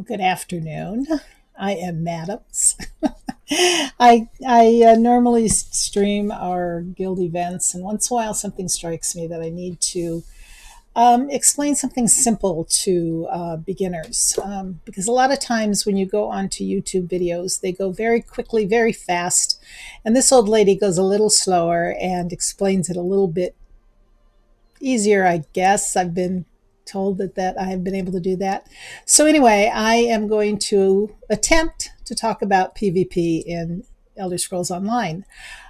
Good afternoon. I am Maddox. I normally stream our guild events, and once in a while something strikes me that I need to explain something simple to beginners. Because a lot of times when you go onto YouTube videos, they go very quickly, very fast, and this old lady goes a little slower and explains it a little bit easier, I guess. I've been told that I have been able to do that. So anyway, I am going to attempt to talk about PvP in Elder Scrolls Online.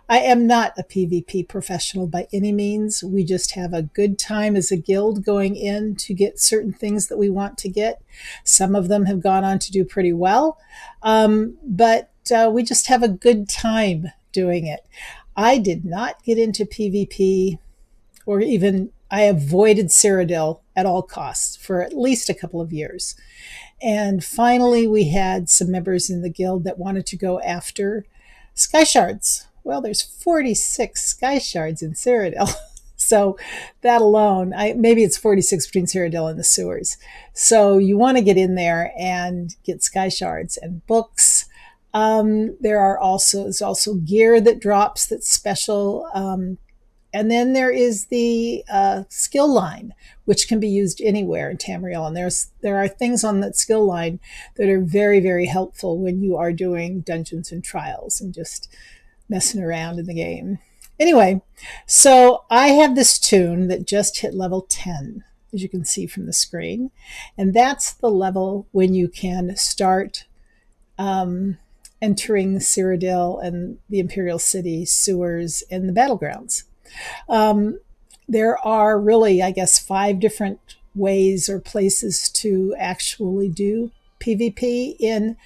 I am not a PvP professional by any means. We just have a good time as a guild going in to get certain things that we want to get. Some of them have gone on to do pretty well, but we just have a good time doing it. I did not get into PvP, or even I avoided Cyrodiil at all costs for at least a couple of years. And finally, we had some members in the guild that wanted to go after sky shards. Well, there's 46 sky shards in Cyrodiil. So that alone, maybe it's 46 between Cyrodiil and the sewers. So you want to get in there and get sky shards and books. There's also gear that drops that's special. And then there is the skill line, which can be used anywhere in Tamriel. And there are things on that skill line that are very, very helpful when you are doing dungeons and trials and just messing around in the game. Anyway, so I have this toon that just hit level 10, as you can see from the screen. And that's the level when you can start entering Cyrodiil and the Imperial City sewers and the battlegrounds. There are really, I guess, 5 different ways or places to actually do PvP in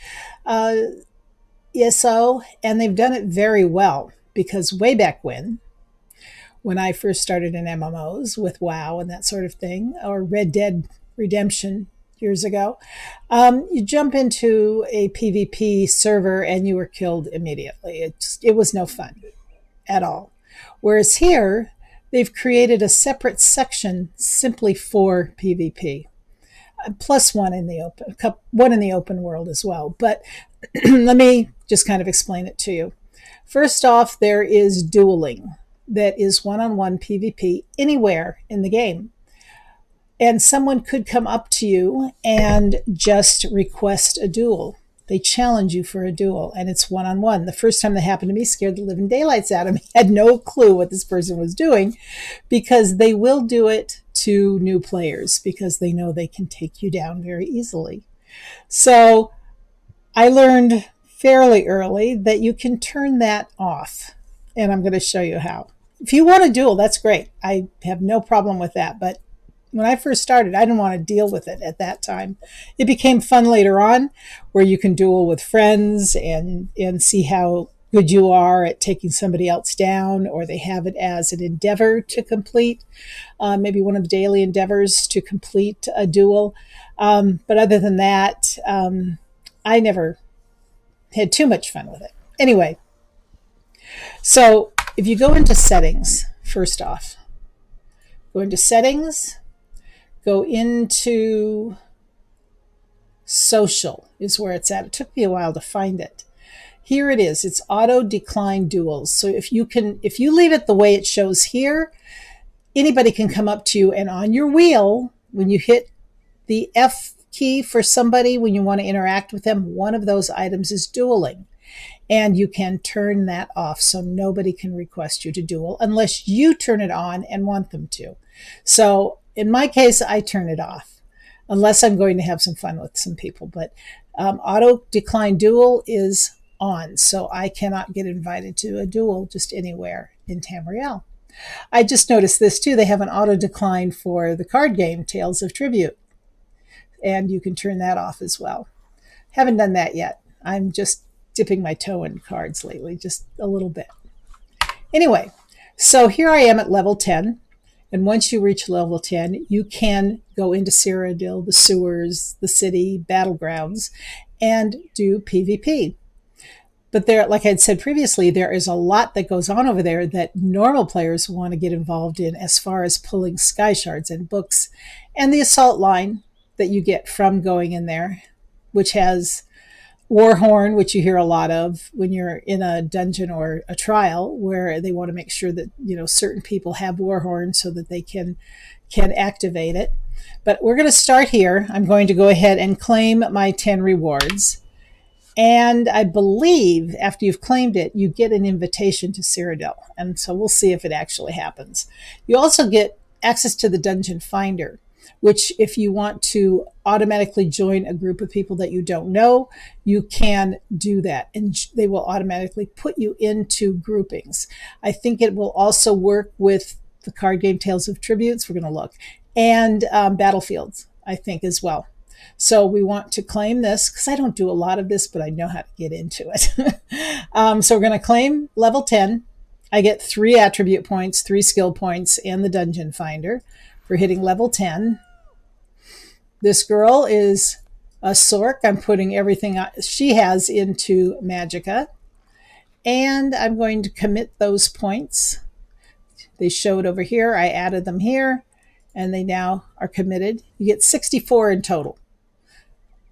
ESO, and they've done it very well because way back when I first started in MMOs with WoW and that sort of thing, or Red Dead Redemption years ago, you jump into a PvP server and you were killed immediately. It was no fun at all. Whereas here, they've created a separate section simply for PvP, plus one in the open world as well. But let me just kind of explain it to you. First off, there is dueling, that is one-on-one PvP anywhere in the game. And someone could come up to you and just request a duel. They challenge you for a duel, and it's one-on-one. The first time that happened to me scared the living daylights out of me. I had no clue what this person was doing, because they will do it to new players because they know they can take you down very easily. So I learned fairly early that you can turn that off, and I'm going to show you how. If you want a duel, that's great. I have no problem with that, but when I first started, I didn't want to deal with it at that time. It became fun later on, where you can duel with friends and see how good you are at taking somebody else down, or they have it as an endeavor to complete, maybe one of the daily endeavors to complete a duel. But other than that, I never had too much fun with it. Anyway, so if you go into settings, first off, go into settings, go into social is where it's at. It took me a while to find it. Here it is. It's auto decline duels. So if you leave it the way it shows here, anybody can come up to you, and on your wheel, when you hit the F key for somebody, when you want to interact with them, one of those items is dueling. And you can turn that off so nobody can request you to duel unless you turn it on and want them to. So in my case, I turn it off unless I'm going to have some fun with some people. But auto decline duel is on, so I cannot get invited to a duel just anywhere in Tamriel. I just noticed this too. They have an auto decline for the card game Tales of Tribute, and you can turn that off as well. Haven't done that yet. I'm just dipping my toe in cards lately, just a little bit. Anyway, so here I am at level 10. And once you reach level 10, you can go into Cyrodiil, the sewers, the city, battlegrounds, and do PvP. But there, like I had said previously, there is a lot that goes on over there that normal players want to get involved in, as far as pulling sky shards and books, and the assault line that you get from going in there which has Warhorn, which you hear a lot of when you're in a dungeon or a trial, where they want to make sure that certain people have Warhorn so that they can activate it. But we're going to start here. I'm going to go ahead and claim my 10 rewards. And I believe after you've claimed it, you get an invitation to Cyrodiil. And so we'll see if it actually happens. You also get access to the Dungeon Finder, which if you want to automatically join a group of people that you don't know, you can do that. And they will automatically put you into groupings. I think it will also work with the card game Tales of Tributes. We're going to look. And Battlefields, I think, as well. So we want to claim this because I don't do a lot of this, but I know how to get into it. So we're going to claim level 10. I get 3 attribute points, 3 skill points, and the Dungeon Finder for hitting level 10. This girl is a Sork. I'm putting everything she has into Magicka. And I'm going to commit those points. They showed over here. I added them here. And they now are committed. You get 64 in total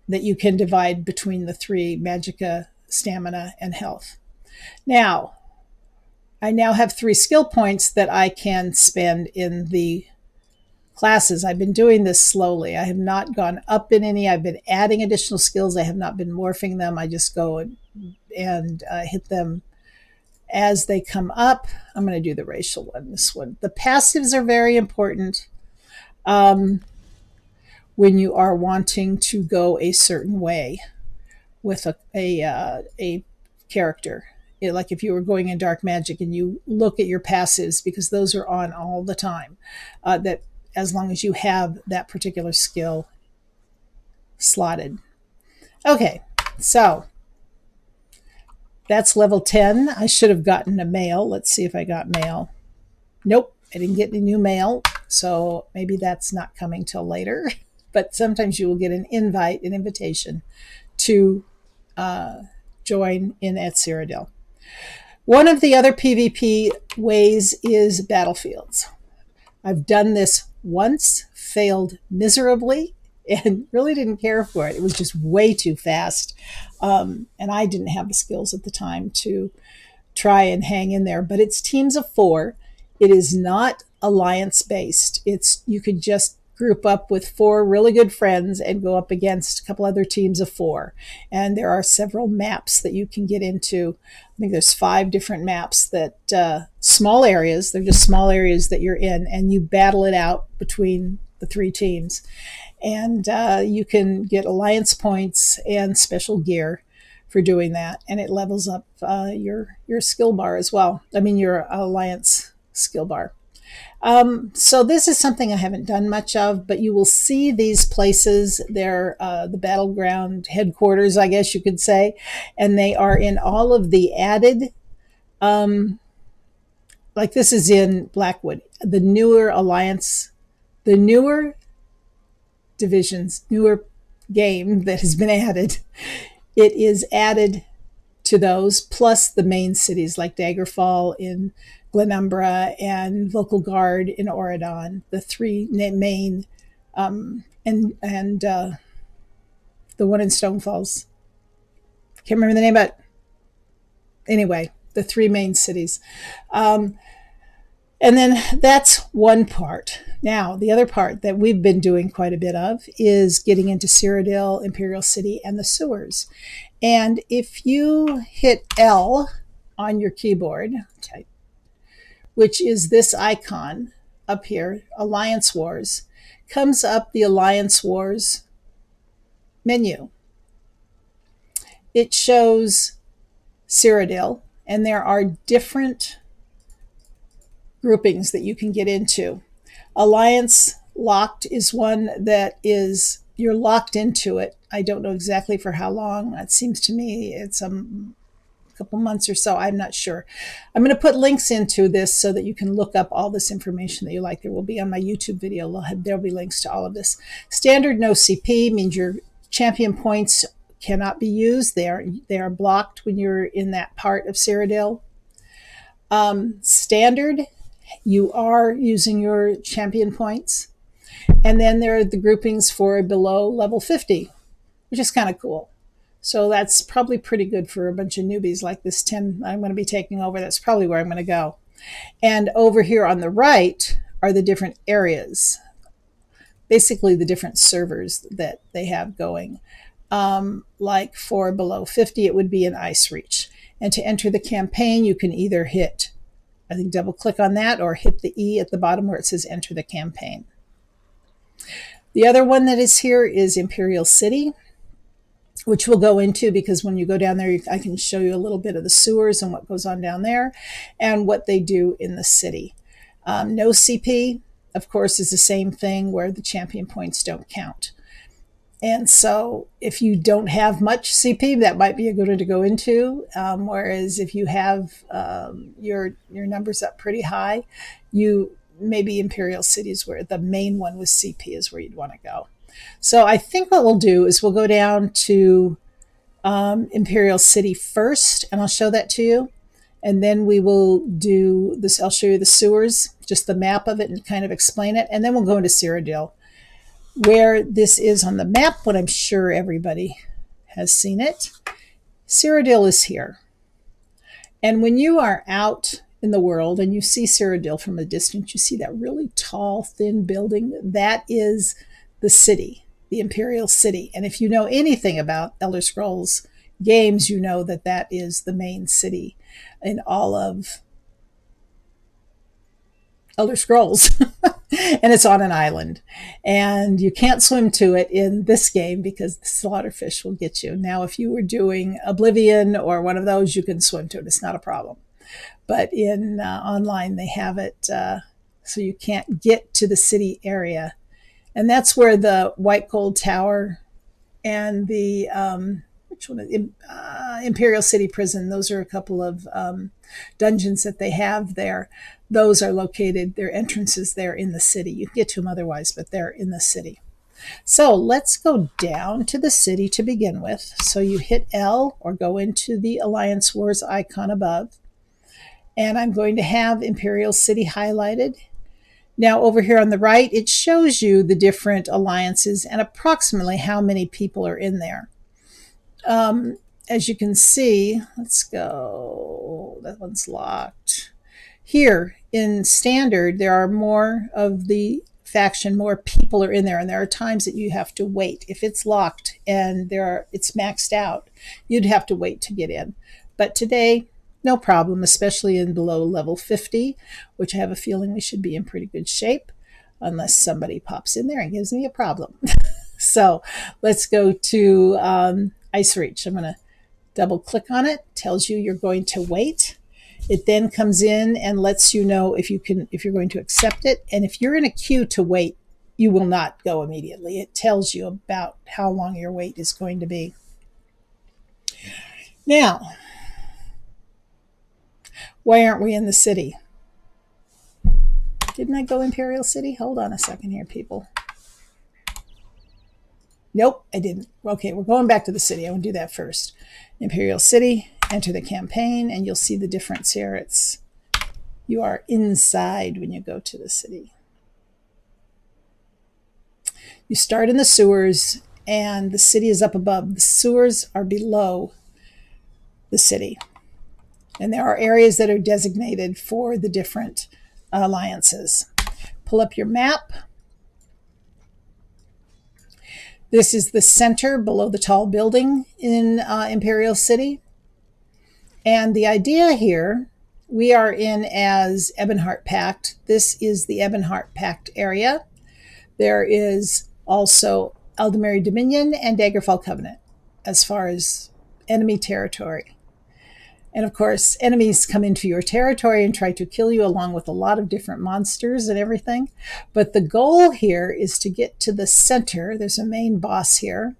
that you can divide between the 3, Magicka, Stamina, and Health. Now, I now have 3 skill points that I can spend in the classes. I've been doing this slowly. I have not gone up in any. I've been adding additional skills. I have not been morphing them. I just go and hit them as they come up. I'm going to do the racial one, this one. The passives are very important. When you are wanting to go a certain way with a character. Like if you were going in dark magic and you look at your passives, because those are on all the time, that as long as you have that particular skill slotted. Okay, so that's level 10. I should have gotten a mail. Let's see if I got mail. Nope, I didn't get any new mail. So maybe that's not coming till later. But sometimes you will get an invitation to join in at Cyrodiil. One of the other PvP ways is battlefields. I've done this once, failed miserably, and really didn't care for it. It was just way too fast. And I didn't have the skills at the time to try and hang in there. But it's teams of 4. It is not alliance-based. You could just group up with 4 really good friends and go up against a couple other teams of 4. And there are several maps that you can get into. I think there's 5 different maps that small areas. They're just small areas that you're in, and you battle it out between the 3 teams. And you can get alliance points and special gear for doing that, and it levels up your skill bar as well. I mean, your alliance skill bar. So this is something I haven't done much of, but you will see these places. They're the battleground headquarters, I guess you could say, and they are in all of the added, like this is in Blackwood, the newer alliance, the newer divisions, newer game that has been added. It is added to those, plus the main cities like Daggerfall in Glenumbra and Vocal Guard in Oradon, the 3 main, and the one in Stonefalls. Can't remember the name, but anyway, the 3 main cities. And then that's one part. Now, the other part that we've been doing quite a bit of is getting into Cyrodiil, Imperial City, and the sewers. And if you hit L on your keyboard, which is this icon up here, Alliance Wars, comes up the Alliance Wars menu. It shows Cyrodiil, and there are different groupings that you can get into. Alliance Locked is one that is, you're locked into it. I don't know exactly for how long. It seems to me it's a couple months or so. I'm not sure. I'm going to put links into this so that you can look up all this information that you like. There will be on my YouTube video. There'll be links to all of this. Standard no CP means your champion points cannot be used. They are blocked when you're in that part of Cyrodiil. Standard, you are using your champion points. And then there are the groupings for below level 50. which is kind of cool. So that's probably pretty good for a bunch of newbies like this 10 I'm going to be taking over. That's probably where I'm going to go. And over here on the right are the different areas, basically the different servers that they have going. Like for below 50, it would be an ice reach. And to enter the campaign, you can either hit, I think, double click on that or hit the E at the bottom where it says enter the campaign. The other one that is here is Imperial City, which we'll go into because when you go down there, I can show you a little bit of the sewers and what goes on down there and what they do in the city. No CP, of course, is the same thing where the champion points don't count. And so if you don't have much CP, that might be a good one to go into. Whereas if you have your numbers up pretty high, maybe Imperial Cities where the main one with CP is where you'd want to go. So I think what we'll do is we'll go down to Imperial City first, and I'll show that to you. And then we will do this. I'll show you the sewers, just the map of it and kind of explain it. And then we'll go into Cyrodiil, where this is on the map, but I'm sure everybody has seen it. Cyrodiil is here. And when you are out in the world and you see Cyrodiil from a distance, you see that really tall, thin building. That is the city, the Imperial City. And if you know anything about Elder Scrolls games, you know that that is the main city in all of Elder Scrolls. And it's on an island. And you can't swim to it in this game because the slaughterfish will get you. Now, if you were doing Oblivion or one of those, you can swim to it. It's not a problem. But in online, they have it so you can't get to the city area. And that's where the White Gold Tower and the Imperial City Prison, those are a couple of dungeons that they have there. Those are located, their entrances there in the city. You can get to them otherwise, but they're in the city. So let's go down to the city to begin with. So you hit L or go into the Alliance Wars icon above. And I'm going to have Imperial City highlighted. Now over here on the right, it shows you the different alliances and approximately how many people are in there. As you can see, let's go, that one's locked. Here in standard, there are more of the faction, more people are in there, and there are times that you have to wait. If it's locked and it's maxed out, you'd have to wait to get in. But today, no problem, especially in below level 50, which I have a feeling we should be in pretty good shape, unless somebody pops in there and gives me a problem. So let's go to Ice Reach. I'm going to double click on it, tells you you're going to wait. It then comes in and lets you know if you're going to accept it. And if you're in a queue to wait, you will not go immediately. It tells you about how long your wait is going to be. Now, why aren't we in the city? Didn't I go Imperial City? Hold on a second here, people. Nope, I didn't. Okay, we're going back to the city. I want to do that first. Imperial City, enter the campaign, and you'll see the difference here. You are inside when you go to the city. You start in the sewers, and the city is up above. The sewers are below the city. And there are areas that are designated for the different alliances. Pull up your map. This is the center below the tall building in Imperial City. And the idea here, we are in as Ebonheart Pact. This is the Ebonheart Pact area. There is also Aldemary Dominion and Daggerfall Covenant as far as enemy territory. And of course, enemies come into your territory and try to kill you along with a lot of different monsters and everything. But the goal here is to get to the center. There's a main boss here.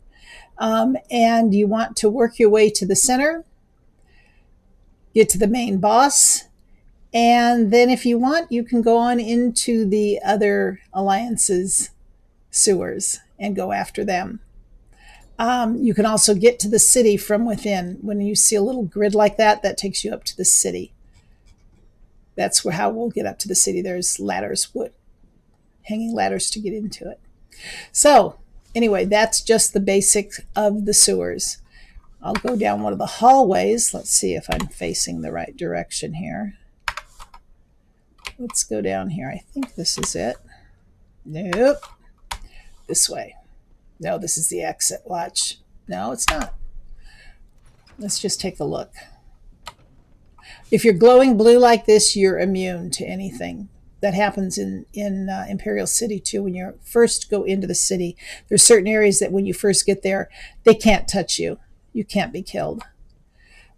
And you want to work your way to the center, get to the main boss. And then if you want, you can go on into the other alliances' sewers and go after them. You can also get to the city from within. When you see a little grid like that, that takes you up to the city. That's how we'll get up to the city. There's ladders, hanging ladders to get into it. So anyway, that's just the basics of the sewers. I'll go down one of the hallways. Let's see if I'm facing the right direction here. Let's go down here. I think this is it. Nope. This way. No, this is the exit. Watch. No, it's not. Let's just take a look. If you're glowing blue like this, you're immune to anything. That happens in Imperial City too. When you first go into the city, there's certain areas that when you first get there, they can't touch you. You can't be killed.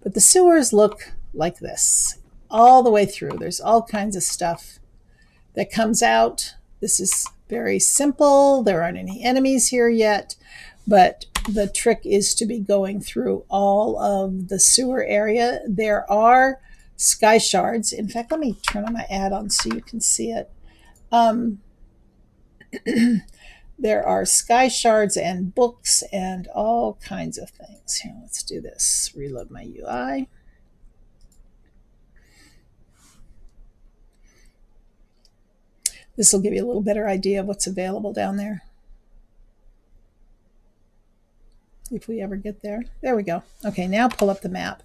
But the sewers look like this all the way through. There's all kinds of stuff that comes out. This is very simple. There aren't any enemies here yet, but the trick is to be going through all of the sewer area. There are sky shards. In fact, let me turn on my ad on so you can see it. There are sky shards and books and all kinds of things. Here, let's do this. Reload my UI. This will give you a little better idea of what's available down there. If we ever get there. There we go. Okay, now pull up the map.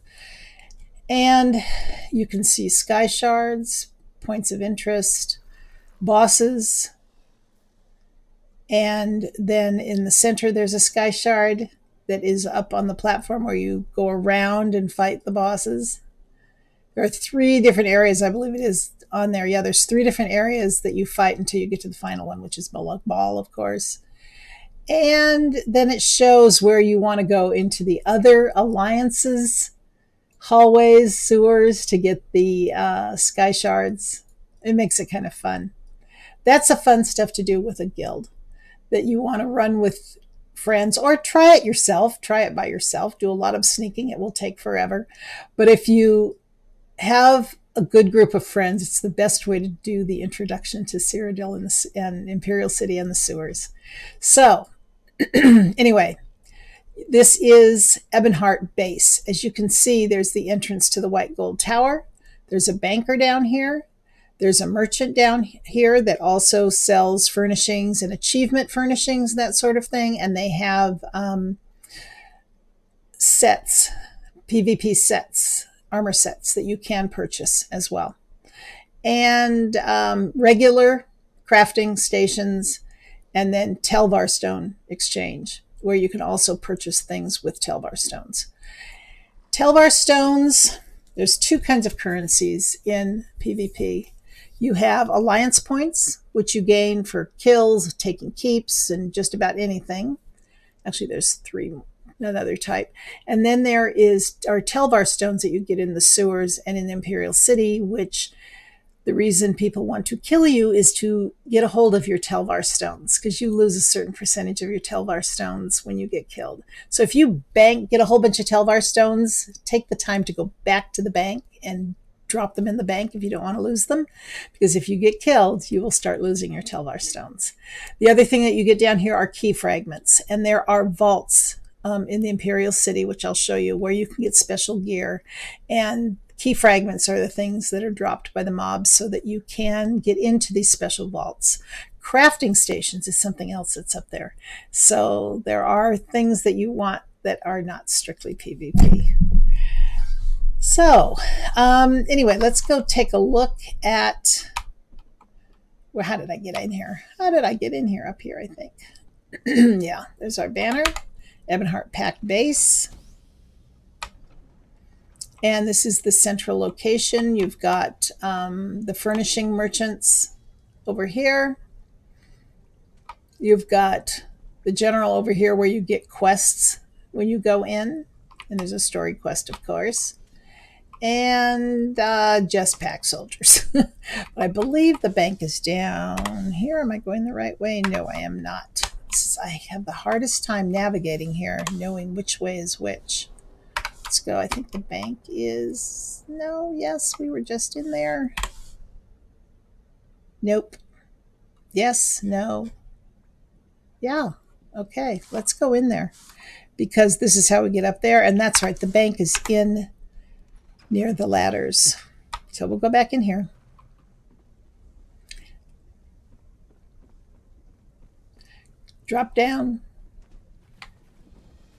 And you can see sky shards, points of interest, bosses, and then in the center there's a sky shard that is up on the platform where you go around and fight the bosses. There are 3 different areas, I believe it is on there. Yeah, there's 3 different areas that you fight until you get to the final one, which is Bullock Ball, of course. And then it shows where you want to go into the other alliances, hallways, sewers to get the sky shards. It makes it kind of fun. That's the fun stuff to do with a guild that you want to run with friends, or try it yourself. Try it by yourself. Do a lot of sneaking. It will take forever. But if you have a good group of friends, it's the best way to do the introduction to Cyrodiil and Imperial City and the sewers. So anyway, this is Ebonheart Base. As you can see, there's the entrance to the White Gold Tower. There's a banker down here. There's a merchant down here that also sells furnishings and achievement furnishings, that sort of thing. And they have sets, PvP sets, armor sets that you can purchase as well. And regular crafting stations, and then Telvar Stone Exchange, where you can also purchase things with Telvar Stones. Telvar Stones, there's 2 kinds of currencies in PvP. You have alliance points, which you gain for kills, taking keeps, and just about anything. Actually, there's 3, another type. And then there are Telvar Stones that you get in the sewers and in Imperial City, which the reason people want to kill you is to get a hold of your Telvar Stones, because you lose a certain percentage of your Telvar Stones when you get killed. So if you get a whole bunch of Telvar Stones, take the time to go back to the bank and drop them in the bank if you don't want to lose them, because if you get killed, you will start losing your Telvar Stones. The other thing that you get down here are key fragments, and there are vaults in the Imperial City, which I'll show you, where you can get special gear. And key fragments are the things that are dropped by the mobs so that you can get into these special vaults. Crafting stations is something else that's up there. So there are things that you want that are not strictly PvP. So anyway, let's go take a look at, well, how did I get in here? How did I get in here? Up here, I think. Yeah, there's our banner, Ebonheart Pact Base. And this is the central location. You've got the furnishing merchants over here. You've got the general over here where you get quests when you go in. And there's a story quest, of course. And just pack soldiers. But I believe the bank is down here. Am I going the right way? No, I am not. I have the hardest time navigating here, knowing which way is which. Let's go. I think the bank is... No, yes, we were just in there. Nope. Yes, no. Yeah, okay, let's go in there, because this is how we get up there. And that's right, the bank is in near the ladders. So we'll go back in here. Drop down.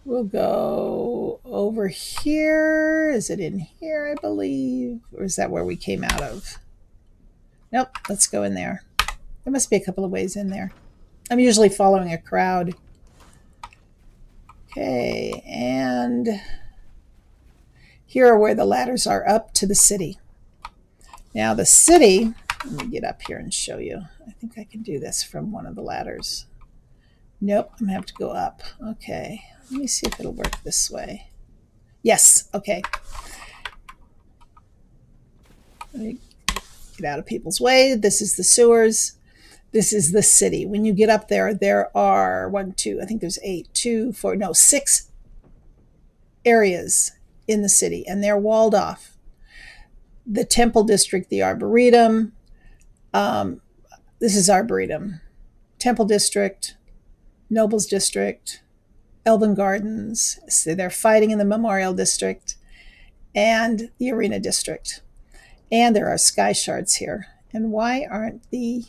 We'll go over here. Is it in here, I believe? Or is that where we came out of? Nope, let's go in there. There must be a couple of ways in there. I'm usually following a crowd. Okay, and here are where the ladders are up to the city. Now the city, let me get up here and show you. I think I can do this from one of the ladders. Nope, I'm gonna have to go up. Okay, let me see if it'll work this way. Yes, okay. Let me get out of people's way. This is the sewers. This is the city. When you get up there, there are 1, 2, I think there's 8, 2, 4, no, 6 areas in the city, and they're walled off. The Temple District, the Arboretum. This is Arboretum. Temple District, Nobles District, Elven Gardens. So they're fighting in the Memorial District and the Arena District. And there are sky shards here. And why aren't the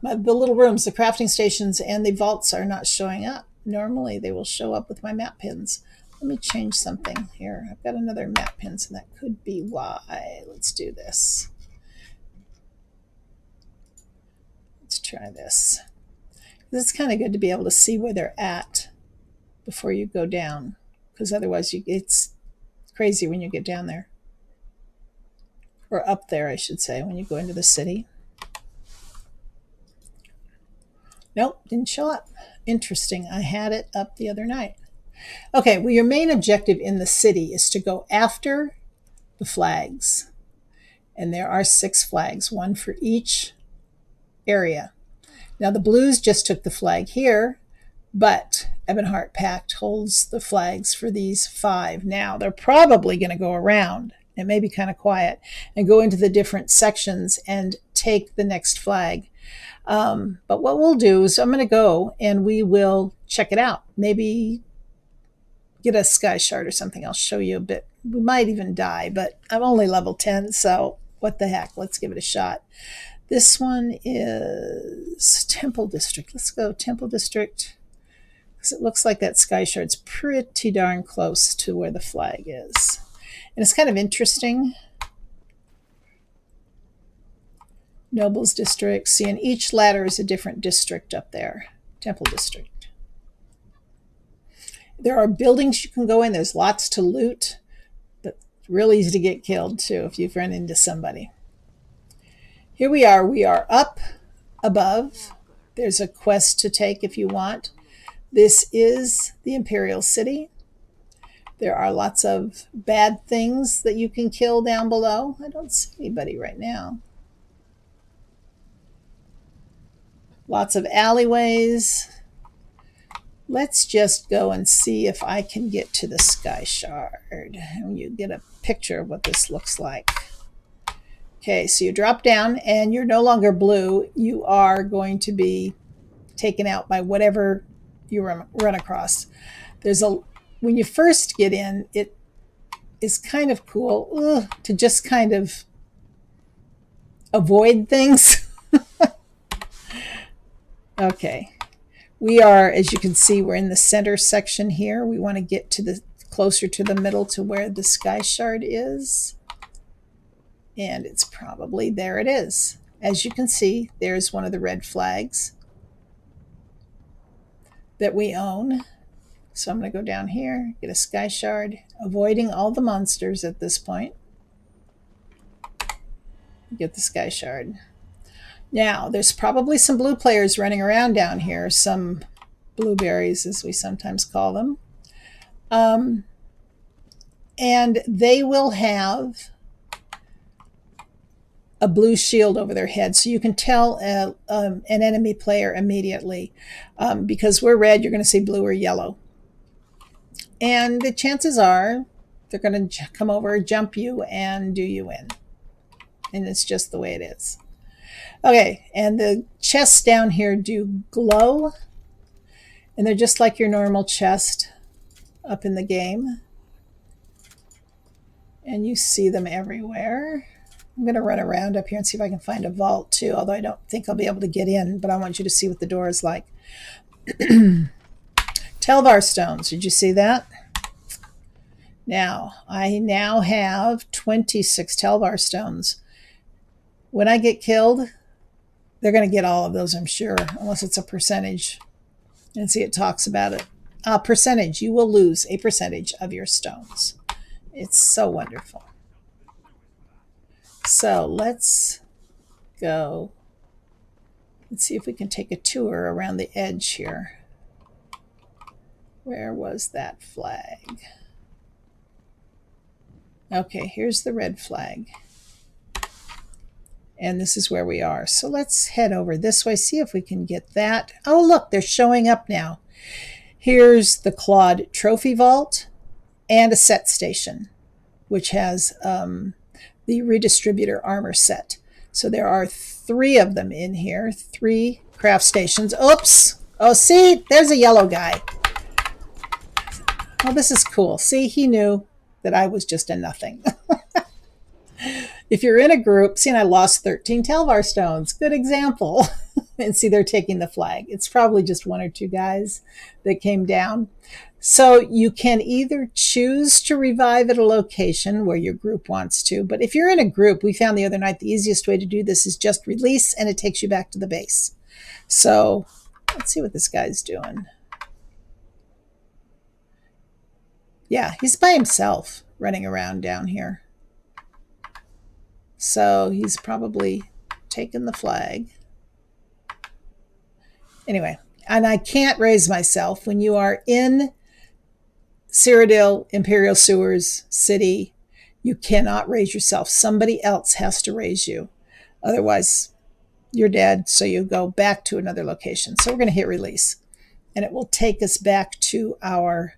the little rooms, the crafting stations, and the vaults are not showing up? Normally they will show up with my map pins. Let me change something here. I've got another map pin, so that could be why. Let's do this. Let's try this. It's kind of good to be able to see where they're at before you go down, because otherwise it's crazy when you get down there. Or up there, I should say, when you go into the city. Nope, didn't show up. Interesting. I had it up the other night. Okay, well, your main objective in the city is to go after the flags. And there are 6 flags, one for each area. Now, the blues just took the flag here, but Ebonheart Pact holds the flags for these 5. Now, they're probably going to go around. It may be kind of quiet, and go into the different sections and take the next flag. But what we'll do is I'm going to go and we will check it out. Maybe get a sky shard or something. I'll show you a bit. We might even die, but I'm only level 10, so what the heck? Let's give it a shot. This one is Temple District. Let's go Temple District, because it looks like that sky shard's pretty darn close to where the flag is. And it's kind of interesting. Nobles District. See, and each ladder is a different district up there. Temple District. There are buildings you can go in. There's lots to loot, but it's real easy to get killed too if you've run into somebody. Here we are. We are up above. There's a quest to take if you want. This is the Imperial City. There are lots of bad things that you can kill down below. I don't see anybody right now. Lots of alleyways. Let's just go and see if I can get to the sky shard. And you get a picture of what this looks like. Okay, so you drop down and you're no longer blue. You are going to be taken out by whatever you run across. When you first get in, it is kind of cool to just kind of avoid things. Okay, we are, as you can see, we're in the center section here. We want to get to the closer to the middle to where the sky shard is. And it's probably, there it is. As you can see, there's one of the red flags that we own. So I'm going to go down here, get a sky shard, avoiding all the monsters at this point. Get the sky shard. Now, there's probably some blue players running around down here, some blueberries, as we sometimes call them. And they will have a blue shield over their head, so you can tell an enemy player immediately. Because we're red, you're going to see blue or yellow. And the chances are they're going to come over, jump you, and do you in. And it's just the way it is. Okay, and the chests down here do glow, and they're just like your normal chest up in the game. And you see them everywhere. I'm going to run around up here and see if I can find a vault too, although I don't think I'll be able to get in, but I want you to see what the door is like. Telvar stones. Did you see that? Now, I now have 26 Telvar stones. When I get killed, they're going to get all of those, I'm sure, unless it's a percentage. And see, it talks about it. Percentage. You will lose a percentage of your stones. It's so wonderful. So let's go. Let's see if we can take a tour around the edge here. Where was that flag? Okay, here's the red flag. And this is where we are. So let's head over this way, see if we can get that. Oh, look, they're showing up now. Here's the Claude Trophy Vault and a set station, which has the Redistributor armor set. So there are 3 of them in here, 3 craft stations. Oops! Oh, see, there's a yellow guy. Oh, this is cool. See, he knew that I was just a nothing. If you're in a group, see, and I lost 13 Telvar stones. Good example. And see, they're taking the flag. It's probably just 1 or 2 guys that came down. So you can either choose to revive at a location where your group wants to. But if you're in a group, we found the other night the easiest way to do this is just release, and it takes you back to the base. So let's see what this guy's doing. Yeah, he's by himself running around down here. So he's probably taken the flag. Anyway, and I can't raise myself. When you are in Cyrodiil, Imperial Sewers City, you cannot raise yourself. Somebody else has to raise you. Otherwise, you're dead, so you go back to another location. So we're going to hit release, and it will take us back to our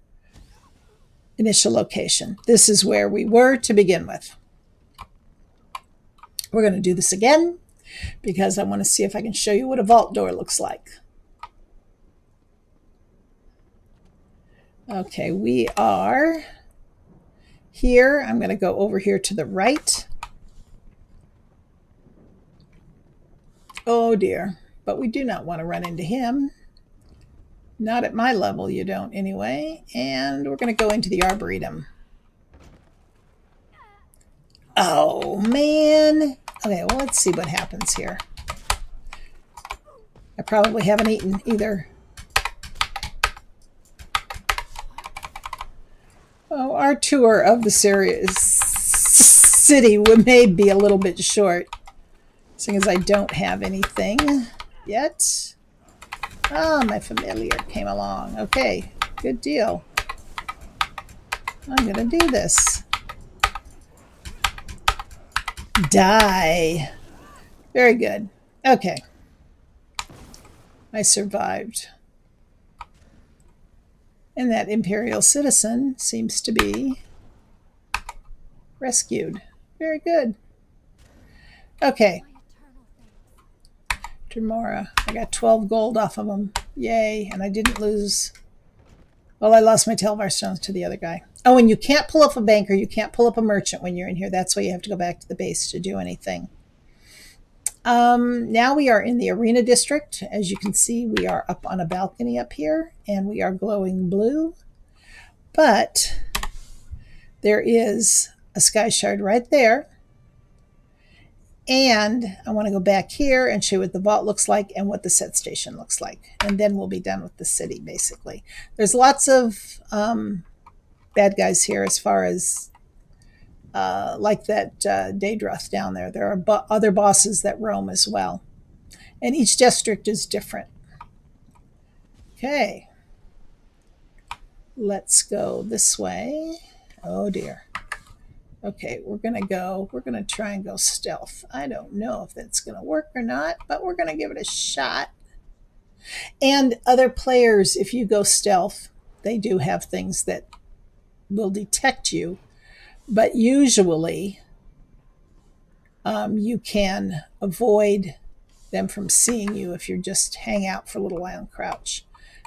initial location. This is where we were to begin with. We're going to do this again because I want to see if I can show you what a vault door looks like. Okay, we are here. I'm going to go over here to the right. Oh dear, but we do not want to run into him. Not at my level, you don't anyway. And we're going to go into the Arboretum. Oh, man. Okay, well, let's see what happens here. I probably haven't eaten either. Oh, our tour of the city may be a little bit short, seeing as I don't have anything yet. Ah, my familiar came along. Okay, good deal. I'm going to do this. Die. Very good. Okay. I survived. And that Imperial citizen seems to be rescued. Very good. Okay. Tremora. I got 12 gold off of him. Yay. And I didn't lose. Well, I lost my Telvar stones to the other guy. Oh, and you can't pull up a banker. You can't pull up a merchant when you're in here. That's why you have to go back to the base to do anything. Now we are in the arena district. As you can see, we are up on a balcony up here, and we are glowing blue. But there is a sky shard right there. And I want to go back here and show you what the vault looks like and what the set station looks like. And then we'll be done with the city, basically. There's lots of bad guys here as far as like that Daedroth down there. There are other bosses that roam as well. And each district is different. Okay. Let's go this way. Oh, dear. Okay, we're going to try and go stealth. I don't know if that's going to work or not, but we're going to give it a shot. And other players, if you go stealth, they do have things that will detect you. But usually, you can avoid them from seeing you if you just hang out for a little while and crouch.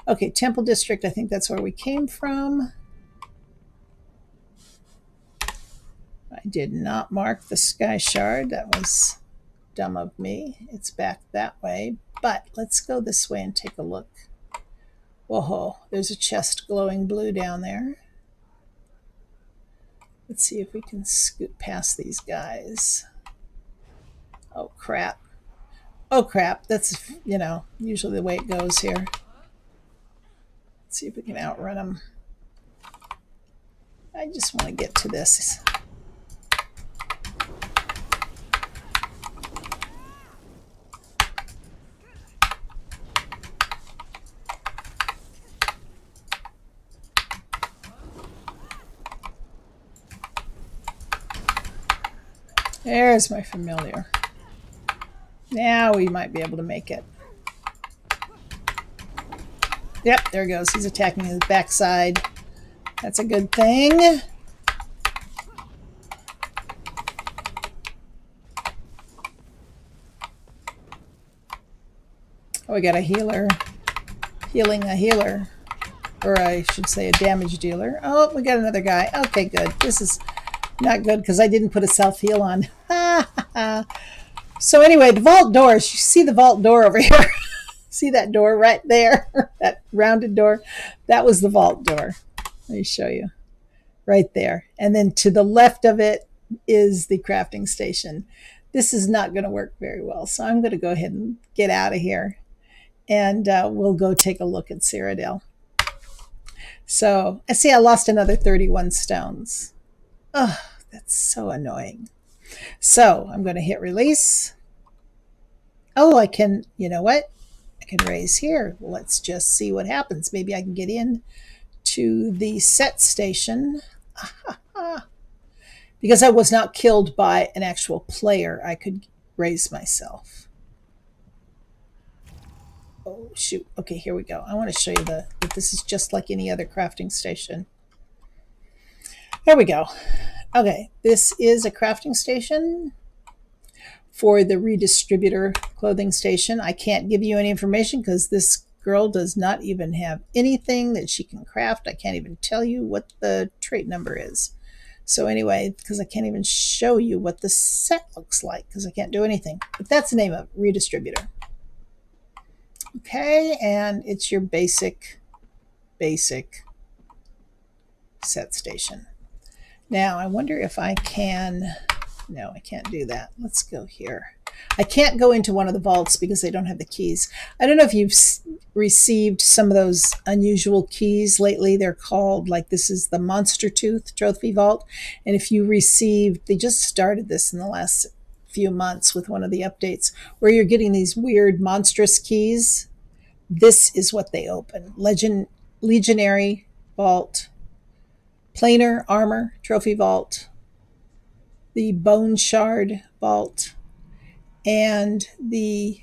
Okay, Temple District, I think that's where we came from. I did not mark the sky shard. That was dumb of me. It's back that way. But let's go this way and take a look Whoa, there's a chest glowing blue down there. Let's see if we can scoot past these guys. Oh, crap. Oh, crap. That's, usually the way it goes here. Let's see if we can outrun them. I just want to get to this. There's my familiar. Now we might be able to make it. Yep, there he goes. He's attacking his backside. That's a good thing. Oh, we got a healer. Healing a healer. Or I should say a damage dealer. Oh, we got another guy. Okay, good. This is not good because I didn't put a self-heal on. So anyway, the vault doors. You see the vault door over here. See that door right there? That rounded door? That was the vault door. Let me show you. Right there. And then to the left of it is the crafting station. This is not going to work very well. So I'm going to go ahead and get out of here. And we'll go take a look at Cyrodiil. So I see I lost another 31 stones. Oh, that's so annoying. So I'm going to hit release. Oh, I can, you know what? I can raise here. Let's just see what happens. Maybe I can get in to the set station. Because I was not killed by an actual player, I could raise myself. Oh, shoot. Okay, here we go. I want to show you that this is just like any other crafting station. There we go. Okay, this is a crafting station for the redistributor clothing station. I can't give you any information because this girl does not even have anything that she can craft. I can't even tell you what the trait number is. So anyway, because I can't even show you what the set looks like because I can't do anything. But that's the name of it, redistributor. Okay, and it's your basic set station. Now, I wonder if I can... No, I can't do that. Let's go here. I can't go into one of the vaults because they don't have the keys. I don't know if you've received some of those unusual keys lately. They're called, like this is the Monster Tooth Trophy Vault. And if you received, they just started this in the last few months with one of the updates, where you're getting these weird monstrous keys. This is what they open. Legionary Vault, Planar Armor Trophy Vault, the Bone Shard Vault, and the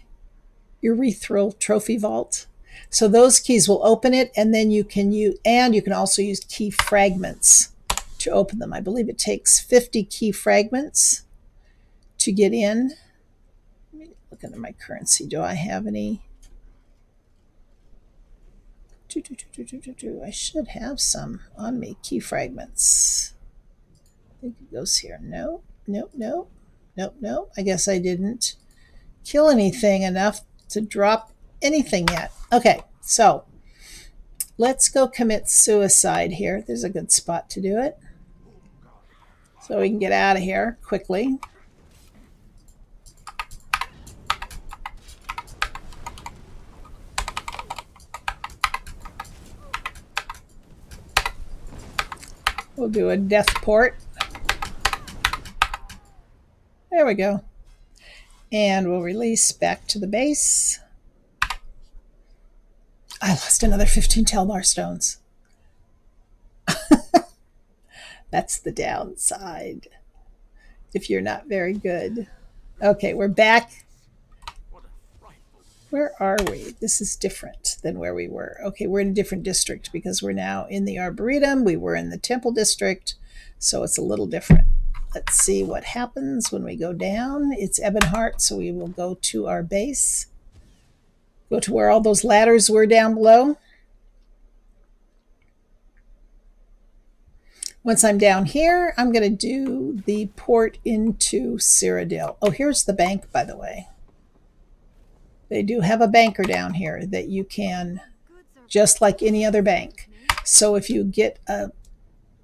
Urethral Trophy Vault. So those keys will open it, and then you can use, and you can also use key fragments to open them. I believe it takes 50 key fragments to get in. Let me look into my currency. Do I have any? I should have some on me. Key fragments. I think it goes here. No. I guess I didn't kill anything enough to drop anything yet. Okay, so let's go commit suicide here. There's a good spot to do it. So we can get out of here quickly. We'll do a death port. There we go. And we'll release back to the base. I lost another 15 Telmar stones. That's the downside if you're not very good. Okay, we're back. Where are we? This is different than where we were. Okay, we're in a different district because we're now in the Arboretum. We were in the Temple District, so it's a little different. Let's see what happens when we go down. It's Ebonheart, so we will go to our base. Go to where all those ladders were down below. Once I'm down here, I'm going to do the port into Cyrodiil. Oh, here's the bank, by the way. They do have a banker down here that you can just like any other bank. So if you get a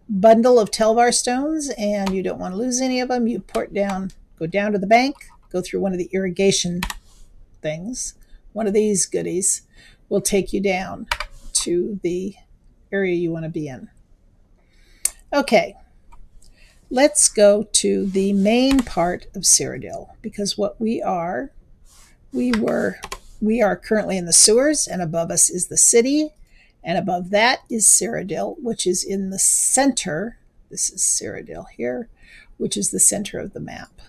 bundle of Telvar stones and you don't want to lose any of them, you go down to the bank, go through one of the irrigation things. One of these goodies will take you down to the area you want to be in. Okay, let's go to the main part of Cyrodiil, because what we are currently in the sewers, and above us is the city, and above that is Cyrodiil, which is in the center. This is Cyrodiil here, which is the center of the map.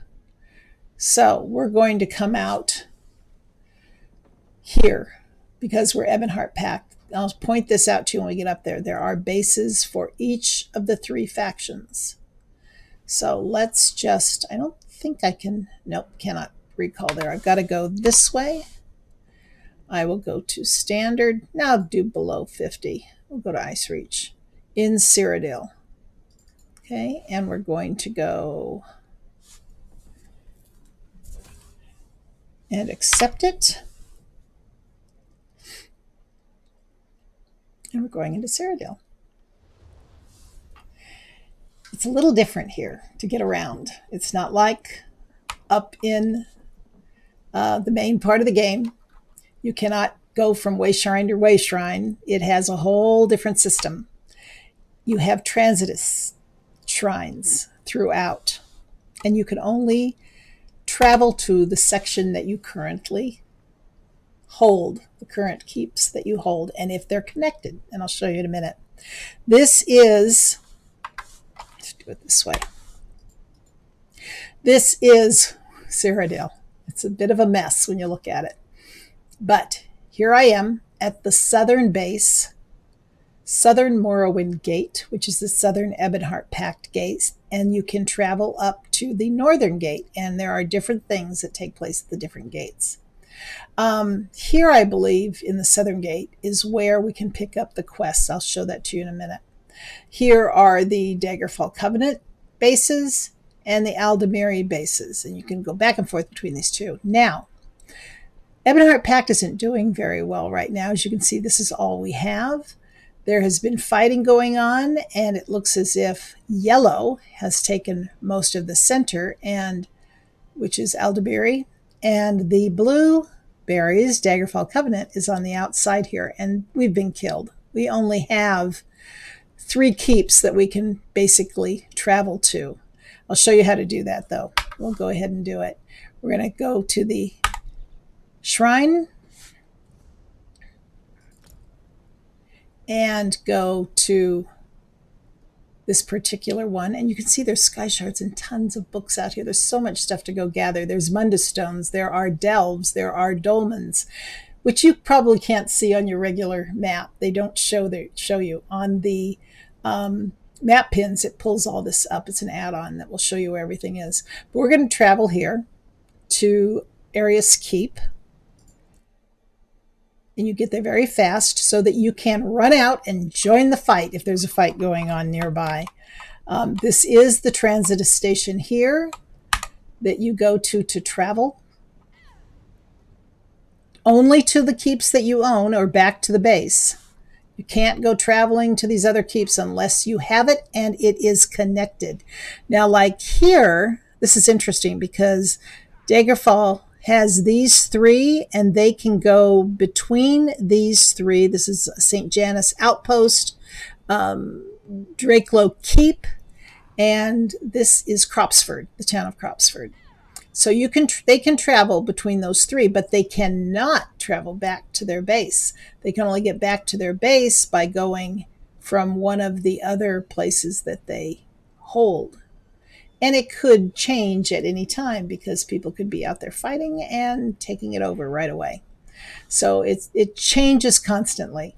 So we're going to come out here because we're Ebonheart Pact. I'll point this out to you when we get up there. There are bases for each of the 3 factions. So let's just, I don't think I can, nope, cannot recall there. I've got to go this way. I will go to standard. Now I'll do below 50. We'll go to Ice Reach in Cyrodiil. Okay, and we're going to go and accept it. And we're going into Cyrodiil. It's a little different here to get around. It's not like up in the main part of the game. You cannot go from way shrine to way shrine. It has a whole different system. You have transit shrines throughout, and you can only travel to the section that you currently hold, the current keeps that you hold, and if they're connected, and I'll show you in a minute. This is, let's do it this way. This is Cyrodiil. It's a bit of a mess when you look at it. But here I am at the southern base, Southern Morrowind Gate, which is the Southern Ebonheart Pact Gate, and you can travel up to the Northern Gate, and there are different things that take place at the different gates. Here, I believe, in the Southern Gate is where we can pick up the quests. I'll show that to you in a minute. Here are the Daggerfall Covenant bases and the Aldemiri bases, and you can go back and forth between these two. Now, Ebonheart Pact isn't doing very well right now. As you can see, this is all we have. There has been fighting going on, and it looks as if yellow has taken most of the center, and which is Aldemiri, and the blue berries, Daggerfall Covenant, is on the outside here, and we've been killed. We only have 3 keeps that we can basically travel to. I'll show you how to do that, though. We'll go ahead and do it. We're going to go to the shrine and go to this particular one, and you can see there's sky shards and tons of books out here. There's so much stuff to go gather. There's Mundus stones, there are delves, there are dolmens, which you probably can't see on your regular map. They don't show you on the map pins. It pulls all this up. It's an add-on that will show you where everything is. But we're going to travel here to Arius Keep, and you get there very fast so that you can run out and join the fight if there's a fight going on nearby. This is the transit station here that you go to travel. Only to the keeps that you own or back to the base. You can't go traveling to these other keeps unless you have it and it is connected. Now, like here, this is interesting because Daggerfall has these 3, and they can go between these 3. This is St. Janice Outpost, Drakelow Keep, and this is Cropsford, the town of Cropsford. So they can travel between those 3, but they cannot travel back to their base. They can only get back to their base by going from one of the other places that they hold. And it could change at any time because people could be out there fighting and taking it over right away. So it changes constantly.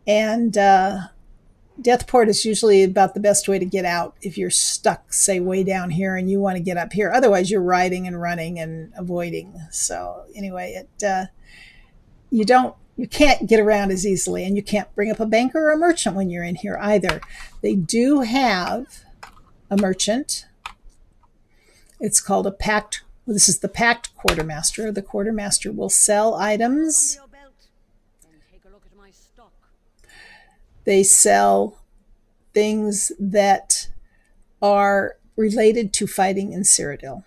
And Deathport is usually about the best way to get out if you're stuck, say, way down here and you want to get up here. Otherwise, you're riding and running and avoiding. So anyway, you can't get around as easily, and you can't bring up a banker or a merchant when you're in here either. They do have a merchant. It's called a pact. This is the pact quartermaster. The quartermaster will sell items They sell things that are related to fighting in Cyrodiil.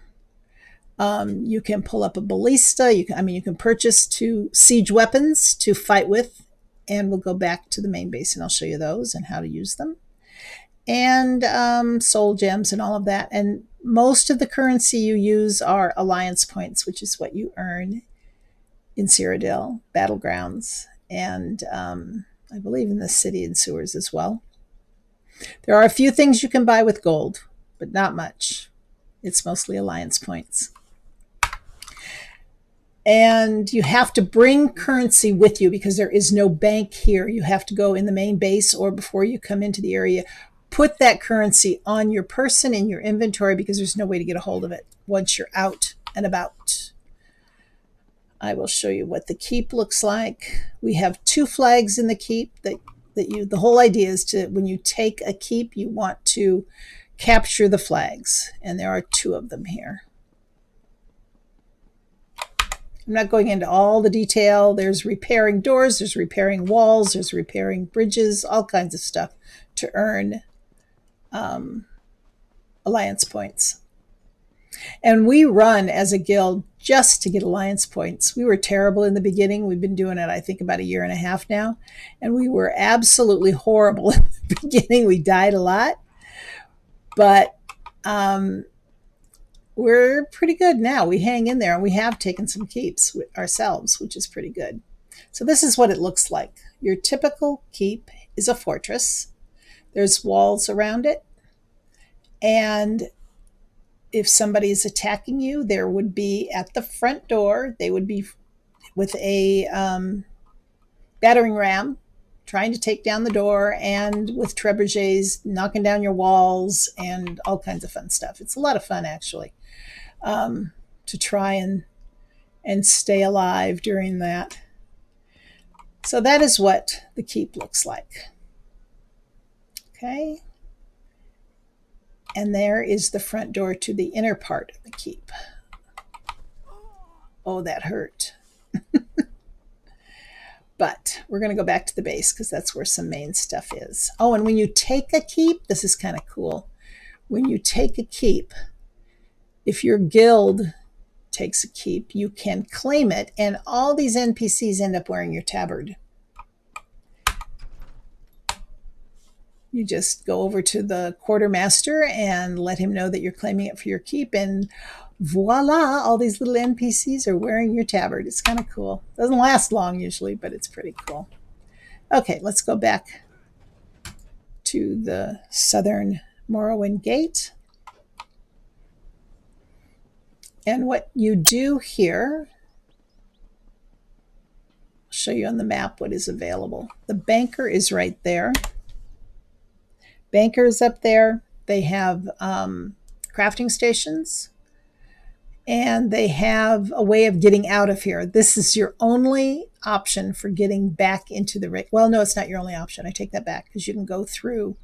You can pull up a ballista. You can purchase 2 siege weapons to fight with, and we'll go back to the main base and I'll show you those and how to use them. And soul gems and all of that. And most of the currency you use are alliance points, which is what you earn in Cyrodiil, battlegrounds, and I believe in the city and sewers as well. There are a few things you can buy with gold, but not much. It's mostly alliance points. And you have to bring currency with you because there is no bank here. You have to go in the main base or before you come into the area, put that currency on your person in your inventory because there's no way to get a hold of it once you're out and about. I will show you what the keep looks like. We have 2 flags in the keep the whole idea is to, when you take a keep, you want to capture the flags. And there are 2 of them here. I'm not going into all the detail. There's repairing doors, there's repairing walls, there's repairing bridges, all kinds of stuff to earn alliance points. And we run as a guild just to get alliance points. We were terrible in the beginning. We've been doing it, I think, about 1.5 years now. And we were absolutely horrible in the beginning. We died a lot. But we're pretty good now. We hang in there, and we have taken some keeps ourselves, which is pretty good. So this is what it looks like. Your typical keep is a fortress. There's walls around it. And if somebody is attacking you, there would be at the front door, they would be with a battering ram trying to take down the door, and with trebuchets knocking down your walls and all kinds of fun stuff. It's a lot of fun, actually, to try and stay alive during that. So that is what the keep looks like. Okay. And there is the front door to the inner part of the keep. Oh, that hurt. But we're going to go back to the base because that's where some main stuff is. Oh, and when you take a keep, this is kind of cool. When you take a keep, if your guild takes a keep, you can claim it, and all these NPCs end up wearing your tabard. You just go over to the quartermaster and let him know that you're claiming it for your keep, and voila, all these little NPCs are wearing your tabard. It's kind of cool. Doesn't last long usually, but it's pretty cool. Okay, let's go back to the southern Morrowind gate. And what you do here, I'll show you on the map what is available. The banker is right there. Banker is up there. They have crafting stations. And they have a way of getting out of here. This is your only option for getting back into the... Well, no, it's not your only option. I take that back because you can go through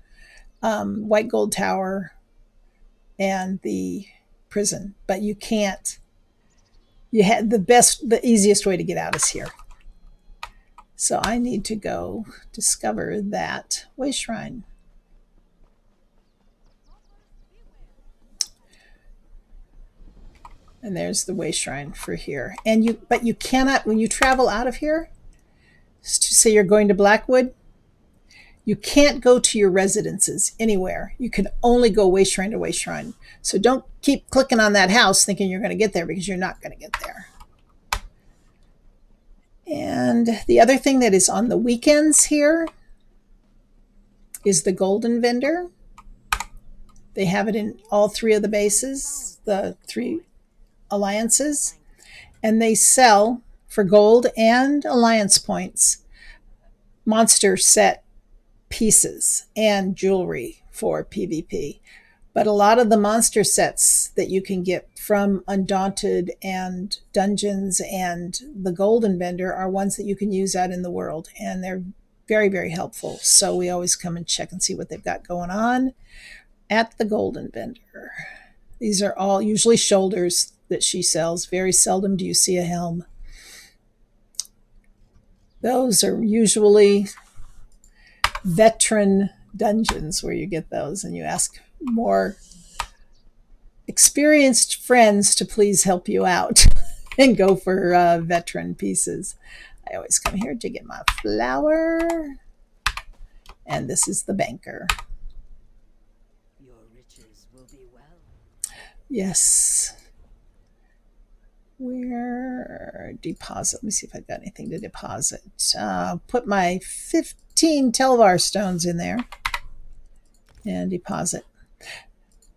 White Gold Tower and the prison, but you can't... You had the easiest way to get out is here. So I need to go discover that way shrine. And there's the way shrine for here. But you cannot, when you travel out of here, to say you're going to Blackwood, you can't go to your residences anywhere. You can only go way shrine to way shrine. So don't keep clicking on that house thinking you're going to get there, because you're not going to get there. And the other thing that is on the weekends here is the golden vendor. They have it in all 3 of the bases, the 3 alliances, and they sell for gold and alliance points monster set pieces and jewelry for PvP. But a lot of the monster sets that you can get from Undaunted and Dungeons and the Golden Vendor are ones that you can use out in the world, and they're very, very helpful. So we always come and check and see what they've got going on at the Golden Vendor. These are all usually shoulders that she sells. Very seldom do you see a helm. Those are usually veteran dungeons where you get those and you ask more experienced friends to please help you out and go for veteran pieces. I always come here to get my flour. And this is the banker. Your riches will be well. Yes. Where deposit? Let me see if I've got anything to deposit. Put my 15 Telvar stones in there and deposit.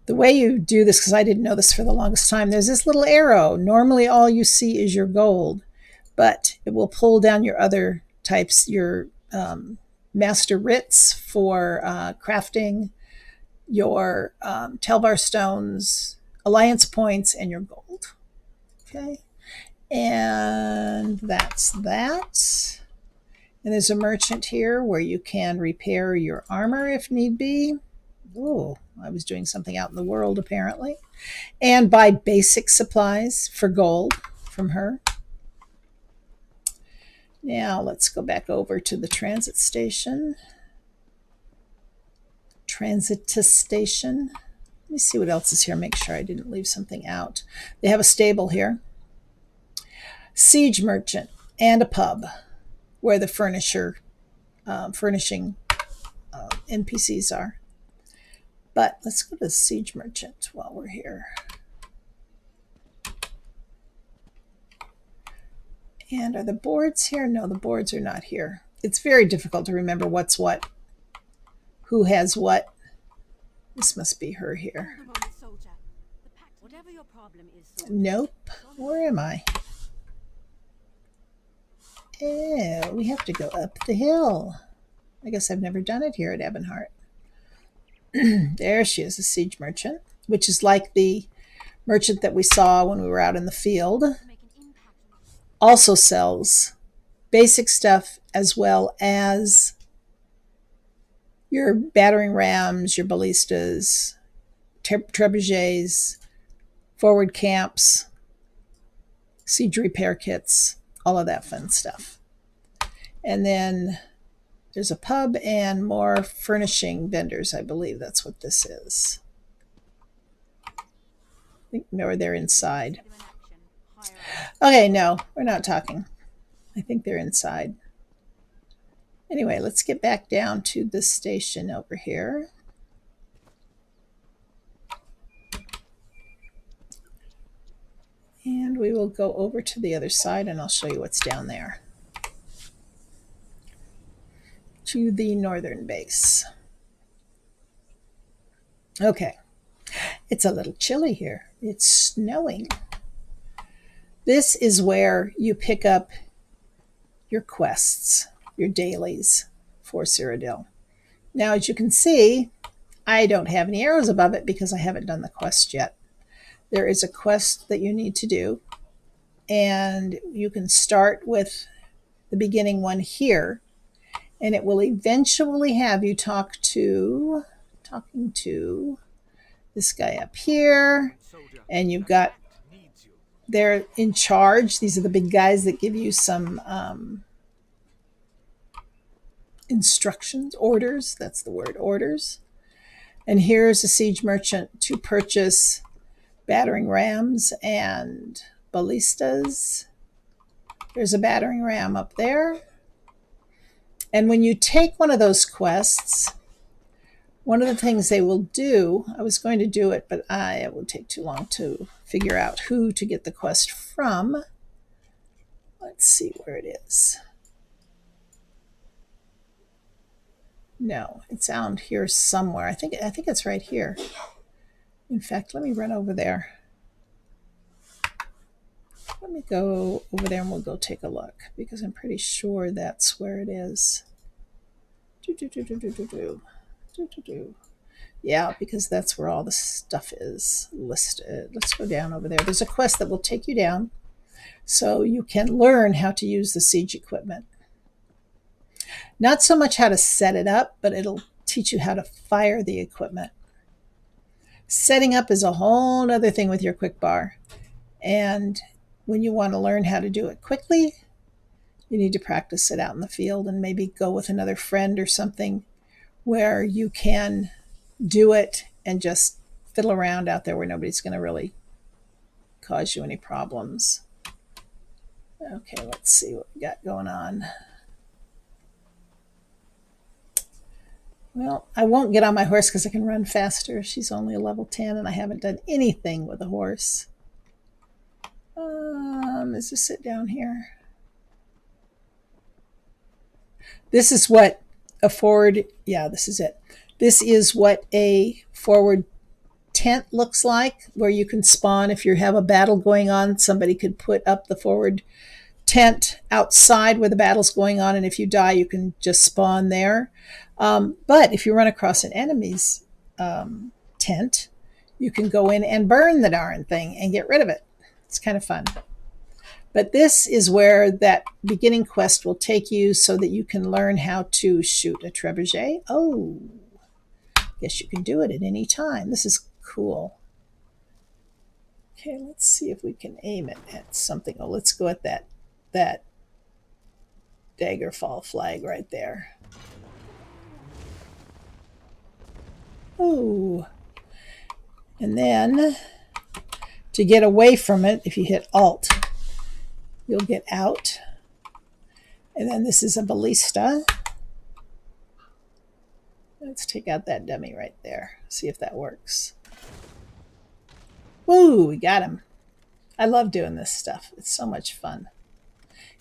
The way you do this, because I didn't know this for the longest time, there's this little arrow. Normally all you see is your gold, but it will pull down your other types, your master writs for crafting, your Telvar stones, alliance points, and your gold. Okay, and that's that. And there's a merchant here where you can repair your armor if need be. Oh, I was doing something out in the world apparently. And buy basic supplies for gold from her. Now let's go back over to the transit station. Transitus station. Let me see what else is here. Make sure I didn't leave something out. They have a stable here. Siege merchant and a pub where the furnishing NPCs are. But let's go to the siege merchant while we're here. And are the boards here? No, the boards are not here. It's very difficult to remember what's what, who has what. This must be her here. Nope. Where am I? Oh, we have to go up the hill. I guess I've never done it here at Ebonheart. There she is, a siege merchant, which is like the merchant that we saw when we were out in the field. Also sells basic stuff as well as your battering rams, your ballistas, trebuchets, forward camps, siege repair kits, all of that fun stuff. And then there's a pub and more furnishing vendors. I believe that's what this is. I think no, they're inside. Okay, no, we're not talking. I think they're inside. Anyway, let's get back down to the station over here. And we will go over to the other side and I'll show you what's down there. To the northern base. Okay, it's a little chilly here. It's snowing. This is where you pick up your quests, your dailies for Cyrodiil. Now, as you can see, I don't have any arrows above it because I haven't done the quest yet. There is a quest that you need to do, and you can start with the beginning one here, and it will eventually have you talking to this guy up here, and you've got, they're in charge. These are the big guys that give you some instructions, orders. That's the word, orders. And here's a siege merchant to purchase battering rams and ballistas. There's a battering ram up there. And when you take one of those quests, one of the things they will do, I was going to do it, but it would take too long to figure out who to get the quest from. Let's see where it is. No, it's out here somewhere. I think it's right here. In fact, let me run over there. Let me go over there and we'll go take a look because I'm pretty sure that's where it is. Yeah, because that's where all the stuff is listed. Let's go down over there. There's a quest that will take you down so you can learn how to use the siege equipment. Not so much how to set it up, but it'll teach you how to fire the equipment. Setting up is a whole other thing with your quick bar. And when you want to learn how to do it quickly, you need to practice it out in the field and maybe go with another friend or something where you can do it and just fiddle around out there where nobody's going to really cause you any problems. Okay, let's see what we got going on. Well, I won't get on my horse because I can run faster. She's only a level 10 and I haven't done anything with a horse. Let's just sit down here. This is what a forward, yeah, this is it. This is what a forward tent looks like, where you can spawn. If you have a battle going on, somebody could put up the forward tent outside where the battle's going on, and if you die, you can just spawn there. But if you run across an enemy's tent, you can go in and burn the darn thing and get rid of it. It's kind of fun. But this is where that beginning quest will take you so that you can learn how to shoot a trebuchet. Oh, guess you can do it at any time. This is cool. Okay, let's see if we can aim it at something. Oh, let's go at that daggerfall flag right there. Oh, and then to get away from it, if you hit Alt, you'll get out. And then this is a ballista. Let's take out that dummy right there. See if that works. Woo, we got him. I love doing this stuff. It's so much fun.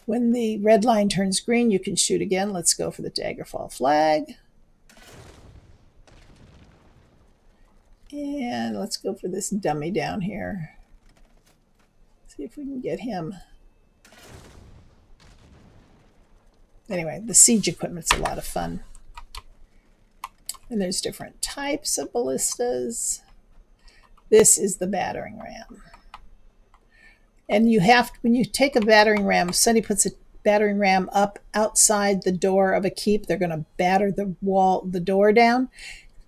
When the red line turns green, you can shoot again. Let's go for the daggerfall flag. And let's go for this dummy down here. See if we can get him. Anyway, the siege equipment's a lot of fun. And there's different types of ballistas. This is the battering ram. And you have, when you take a battering ram, if somebody puts a battering ram up outside the door of a keep, they're going to batter the door down.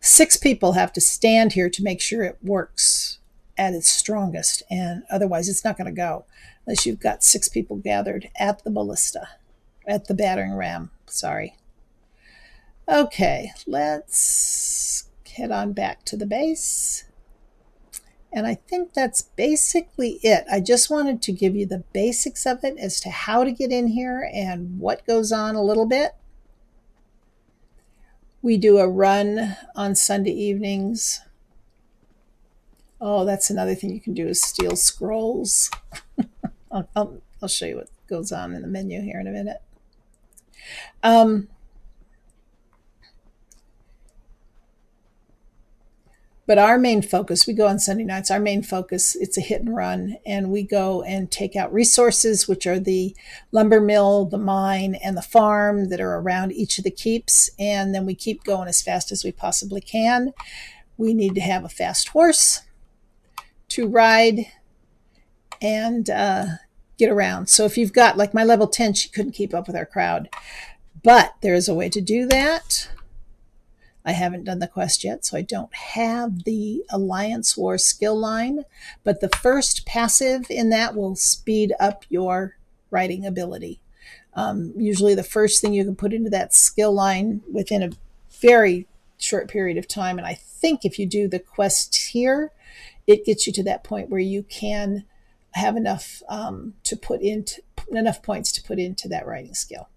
6 people have to stand here to make sure it works at its strongest, and otherwise it's not going to go unless you've got 6 people gathered at the ballista, at the battering ram, sorry. Okay, let's head on back to the base. And I think that's basically it. I just wanted to give you the basics of it as to how to get in here and what goes on a little bit. We do a run on Sunday evenings. Oh, that's another thing you can do is steal scrolls. I'll show you what goes on in the menu here in a minute. But our main focus, we go on Sunday nights, our main focus, it's a hit and run, and we go and take out resources, which are the lumber mill, the mine, and the farm that are around each of the keeps, and then we keep going as fast as we possibly can. We need to have a fast horse to ride and get around. So if you've got, like my level 10, she couldn't keep up with our crowd, but there is a way to do that. I haven't done the quest yet, so I don't have the Alliance War skill line, but the first passive in that will speed up your riding ability. Usually the first thing you can put into that skill line within a very short period of time, and I think if you do the quest here, it gets you to that point where you can have enough enough points to put into that riding skill.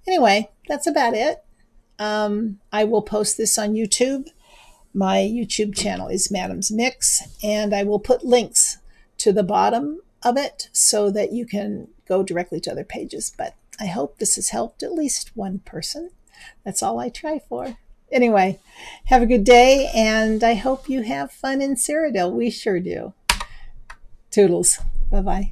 Anyway, that's about it. I will post this on YouTube. My YouTube channel is Madam's Mix, and I will put links to the bottom of it so that you can go directly to other pages. But I hope this has helped at least one person. That's all I try for. Anyway, have a good day, and I hope you have fun in Cyrodiil. We sure do. Toodles. Bye-bye.